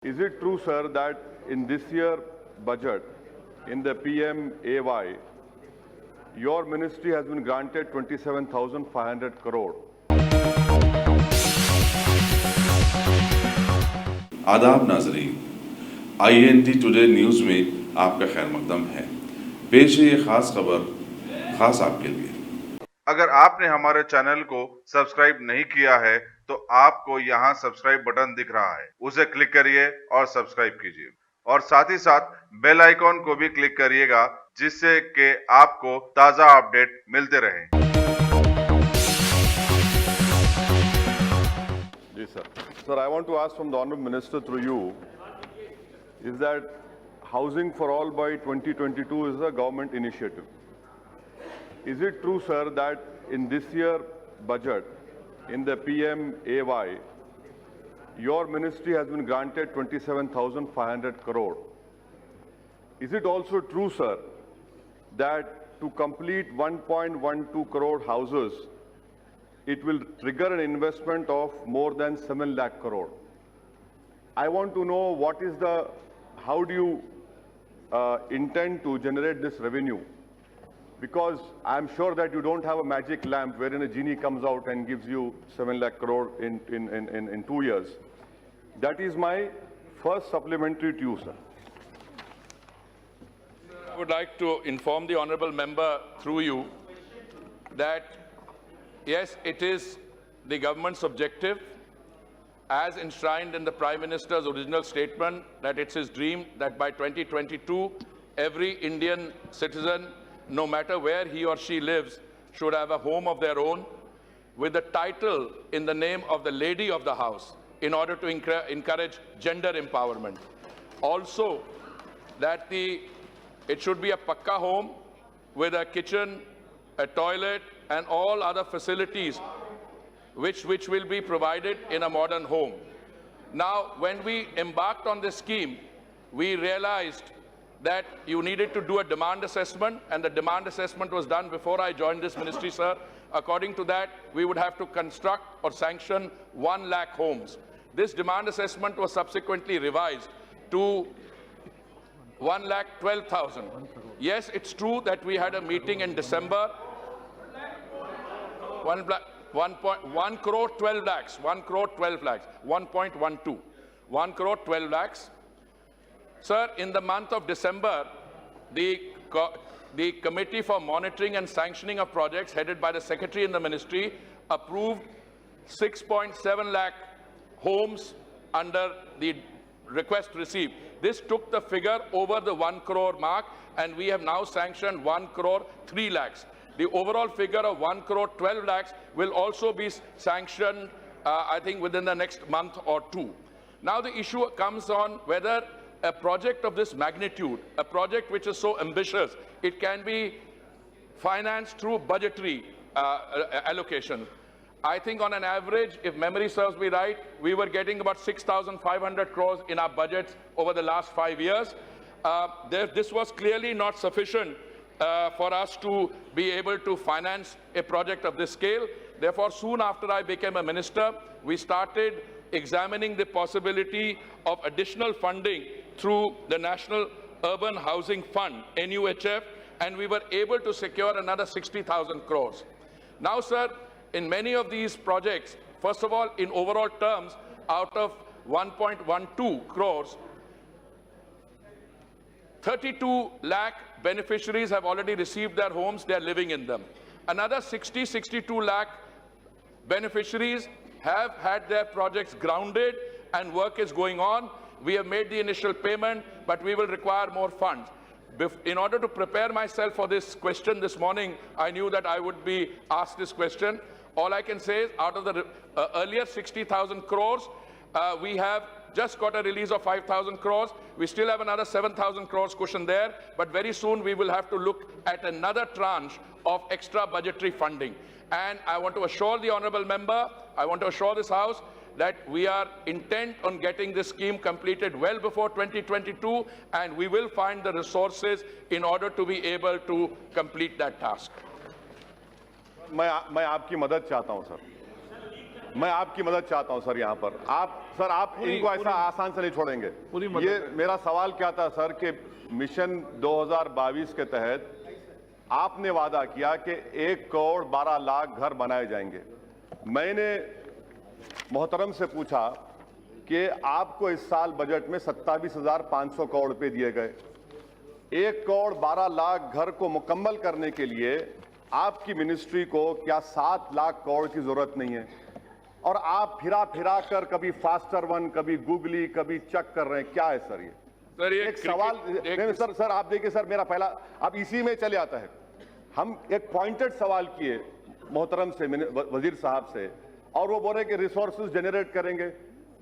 Is it true, sir, that in this year budget, in the PMAY, your ministry has been granted 27,500 crore? आदाब नाजरीन, INT today news में आपका खैर मकदम है। पेश है ये खास खबर खास आपके लिए। अगर आपने हमारे चैनल को सब्सक्राइब नहीं किया है तो आपको यहाँ सब्सक्राइब बटन दिख रहा है, उसे क्लिक करिए और सब्सक्राइब कीजिए और साथ ही साथ बेल आइकॉन को भी क्लिक करिएगा जिससे कि आपको ताज़ा अपडेट मिलते रहें। जी sir. Sir, I want to ask from the Honorable Minister through you, is that Housing for All by 2022 is a government initiative. Is it true, sir, that in this year budget, in the PMAY, your ministry has been granted 27,500 crore? Is it also true, sir, that to complete 1.12 crore houses, it will trigger an investment of more than 7 lakh crore? I want to know how do you intend to generate this revenue? Because I'm sure that you don't have a magic lamp wherein a genie comes out and gives you 7 lakh crore in 2 years. That is my first supplementary to you, sir. I would like to inform the honourable member through you that yes, it is the government's objective as enshrined in the Prime Minister's original statement that it's his dream that by 2022 every Indian citizen, no matter where he or she lives, should have a home of their own with a title in the name of the lady of the house in order to encourage gender empowerment. Also, that it should be a pakka home with a kitchen, a toilet, and all other facilities which will be provided in a modern home. Now, when we embarked on this scheme, we realized that you needed to do a demand assessment, and the demand assessment was done before I joined this ministry, sir. According to that, we would have to construct or sanction 1 lakh homes. This demand assessment was subsequently revised to 1,12,000. Yes, it's true that we had a meeting in December. 1 crore 12 lakhs, 1 crore 12 lakhs, 1.12, 1 crore 12 lakhs. Sir, in the month of December, the Committee for Monitoring and Sanctioning of Projects, headed by the Secretary in the Ministry, approved 6.7 lakh homes under the request received. This took the figure over the 1 crore mark, and we have now sanctioned 1 crore 3 lakhs. The overall figure of 1 crore 12 lakhs will also be sanctioned, I think, within the next month or two. Now the issue comes on whether a project of this magnitude, a project which is so ambitious, it can be financed through budgetary allocation. I think on an average, if memory serves me right, we were getting about 6,500 crores in our budgets over the last 5 years. This was clearly not sufficient for us to be able to finance a project of this scale. Therefore, soon after I became a minister, we started examining the possibility of additional funding through the National Urban Housing Fund, NUHF, and we were able to secure another 60,000 crores. Now, sir, in many of these projects, first of all, in overall terms, out of 1.12 crores, 32 lakh beneficiaries have already received their homes, they are living in them. Another 62 lakh beneficiaries have had their projects grounded and work is going on. We have made the initial payment, but we will require more funds. In order to prepare myself for this question this morning, I knew that I would be asked this question. All I can say is out of the earlier 60,000 crores, we have just got a release of 5,000 crores. We still have another 7,000 crores cushion there, but very soon we will have to look at another tranche of extra budgetary funding. And I want to assure the honourable member, I want to assure this House that we are intent on getting this scheme completed well before 2022, and we will find the resources in order to be able to complete that task. मैं आपकी मदद चाहता हूं, sir. मैं आपकी मदद चाहता हूं सर यहाँ पर। आप इनको ऐसा आसान से नहीं छोड़ेंगे। ये मेरा सवाल क्या था सर कि मिशन 2022 के तहत आपने वादा किया कि 1,12,00,000 घर बनाए जाएंगे। मैंने मोहतरम से पूछा कि आपको इस साल बजट में 27,500 करोड़ रुपए दिए गए। 1,12,00,000 घर को मुकम्मल करने के लिए आपकी मिनिस्ट्री को क्या 7 लाख करोड़ की जरूरत नहीं है? और आप फिरा कर कभी फास्टर वन, कभी गूगली, कभी चक कर रहे हैं, क्या है सर ये? सर ये एक सवाल नहीं, सर आप देखिए सर, मेरा पहला अब इसी में चले आता है। हम एक पॉइंटेड सवाल किए मोहतरम से, वजीर साहब से, और वो बोल रहे कि रिसोर्सेज जनरेट करेंगे।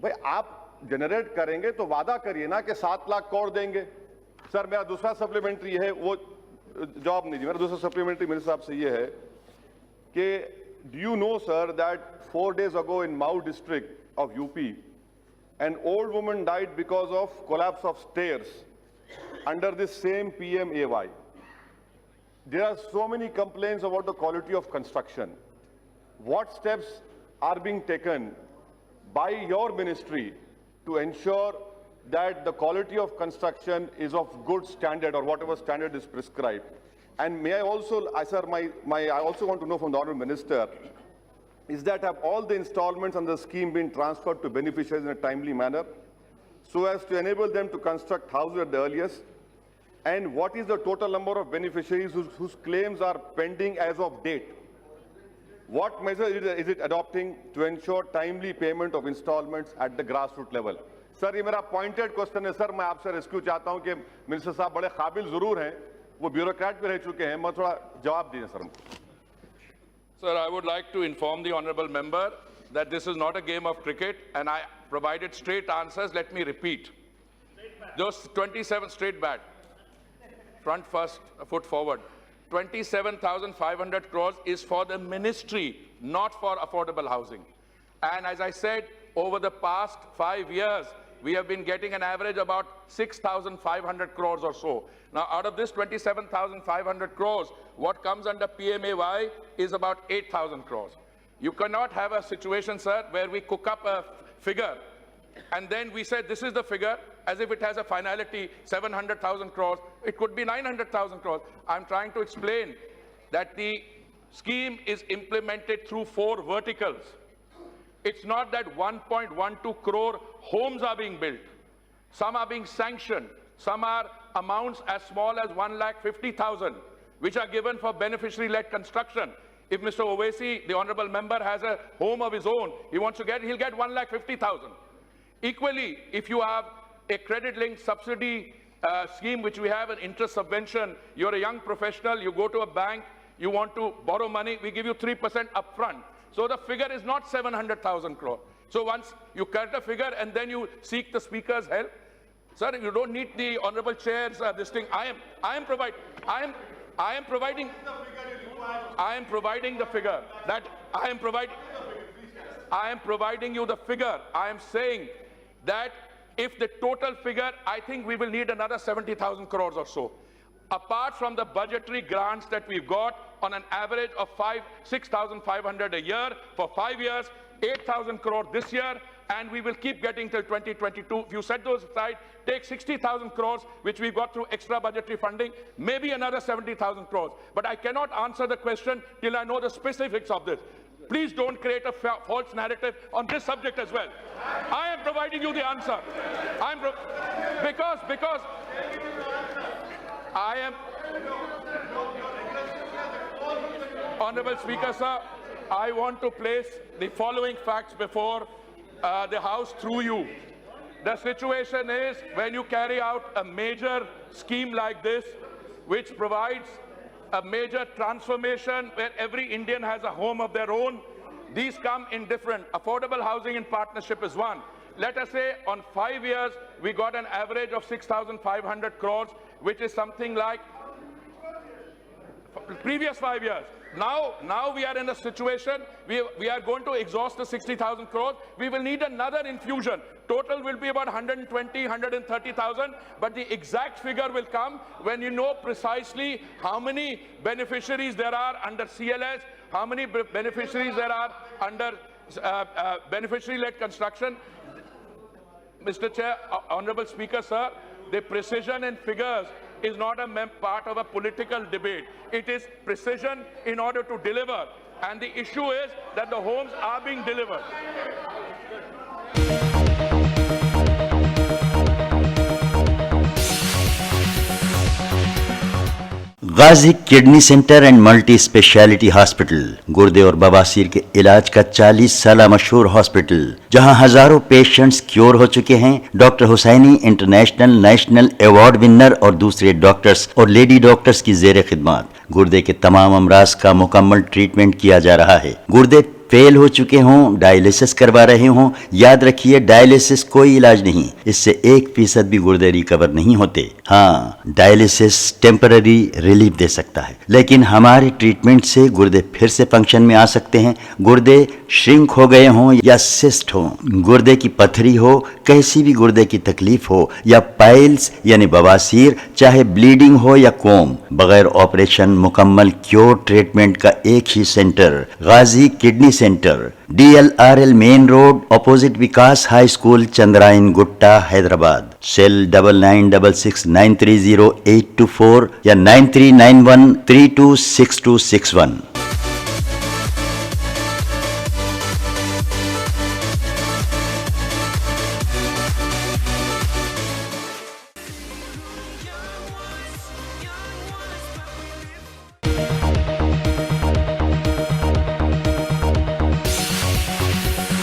भाई आप जनरेट करेंगे तो वादा करिए ना कि 7 लाख करोड़ देंगे। सर मेरा दूसरा सप्लीमेंट्री है, वो जवाब नहीं दी। मेरा दूसरा सप्लीमेंट्री मेरे साहब से ये है कि do you know sir that 4 days ago in Mau district of UP an old woman died because of collapse of stairs under this same PMAY. There are so many complaints about the quality of construction. What steps are being taken by your ministry to ensure that the quality of construction is of good standard, or whatever standard is prescribed? And may I also, sir, I also want to know from the Honourable Minister, is that have all the installments under the scheme been transferred to beneficiaries in a timely manner so as to enable them to construct houses at the earliest? And what is the total number of beneficiaries whose claims are pending as of date? What measures is it adopting to ensure timely payment of installments at the grassroots level? Sir ये मेरा pointed question है sir. मैं आपसे rescue चाहता हूं कि minister साहब बड़े काबिल जरूर हैं, वो ब्यूरोक्रेट भी रह चुके हैं, मैं थोड़ा जवाब दीजिए सर हमको। Sir, I would like to inform the honourable member that this is not a game of cricket, and I provided straight answers. Let me repeat. Just 27 straight bat, front first, foot forward. 27,500 crores is for the ministry, not for affordable housing. And as I said, over the past 5 years, we have been getting an average about 6,500 crores or so. Now, out of this 27,500 crores, what comes under PMAY is about 8,000 crores. You cannot have a situation, sir, where we cook up a figure and then we say this is the figure as if it has a finality, 700,000 crores. It could be 900,000 crores. I'm trying to explain that the scheme is implemented through 4 verticals. It's not that 1.12 crore homes are being built. Some are being sanctioned. Some are amounts as small as 1,50,000, which are given for beneficiary-led construction. If Mr. Owaisi, the honourable member, has a home of his own, he'll get 1,50,000. Equally, if you have a credit-linked subsidy scheme, which we have an interest subvention, you're a young professional, you go to a bank, you want to borrow money, we give you 3% upfront. So the figure is not 700,000 crore. So once you cut a figure and then you seek the speaker's help, sir, you don't need the honourable chair's this thing. I am providing the figure that I am providing you the figure. I am saying that if the total figure, I think we will need another 70,000 crores or so. Apart from the budgetary grants that we've got on an average of 6,500 a year for 5 years, 8,000 crore this year, and we will keep getting till 2022. If you set those aside, take 60,000 crores, which we've got through extra budgetary funding, maybe another 70,000 crores. But I cannot answer the question till I know the specifics of this. Please don't create a false narrative on this subject as well. I am providing you the answer. Because I am... Honourable Speaker, sir, I want to place the following facts before the House through you. The situation is when you carry out a major scheme like this, which provides a major transformation where every Indian has a home of their own, these come in different. Affordable housing in partnership is one. Let us say on 5 years, we got an average of 6,500 crores, which is something like previous 5 years. Now we are in a situation, we are going to exhaust the 60,000 crores. We will need another infusion. Total will be about 120, 130,000, but the exact figure will come when you know precisely how many beneficiaries there are under CLS, how many beneficiaries there are under beneficiary-led construction. Mr. Chair, Honorable Speaker, sir, the precision in figures is not a part of a political debate. It is precision in order to deliver. And the issue is that the homes are being delivered. Ghazi kidney centre and multi speciality hospital, गुर्दे और बवासीर के इलाज का 40 साल मशहूर hospital, जहां हजारों पेशेंट्स क्योर हो चुके हैं। Doctor Husaini international national award winner और दूसरे डॉक्टर्स और लेडी डॉक्टर्स की जेर खिदमत गुर्दे के तमाम अमराज का मुकम्मल ट्रीटमेंट किया जा रहा है। गुर्दे फेल हो चुके हों, डायलिसिस करवा रहे हों, याद रखिए डायलिसिस कोई इलाज नहीं, इससे 1% भी गुर्दे रिकवर नहीं होते। हाँ, डायलिसिस टेम्पररी रिलीफ दे सकता है, लेकिन हमारे ट्रीटमेंट से गुर्दे फिर से फंक्शन में आ सकते हैं। गुर्दे श्रिंक हो गए हों या सिस्ट हो, गुर्दे की पथरी हो, कैसी भी गुर्दे की तकलीफ हो या पाइल्स यानी बवासीर, चाहे ब्लीडिंग हो या कोम, बगैर ऑपरेशन मुकम्मल क्योर ट्रीटमेंट का एक ही centre, Ghazi kidney centre, DLRL main road, opposite Vikas high school, Chandrayangutta, Hyderabad. Cell 9966930824 या 9391326261।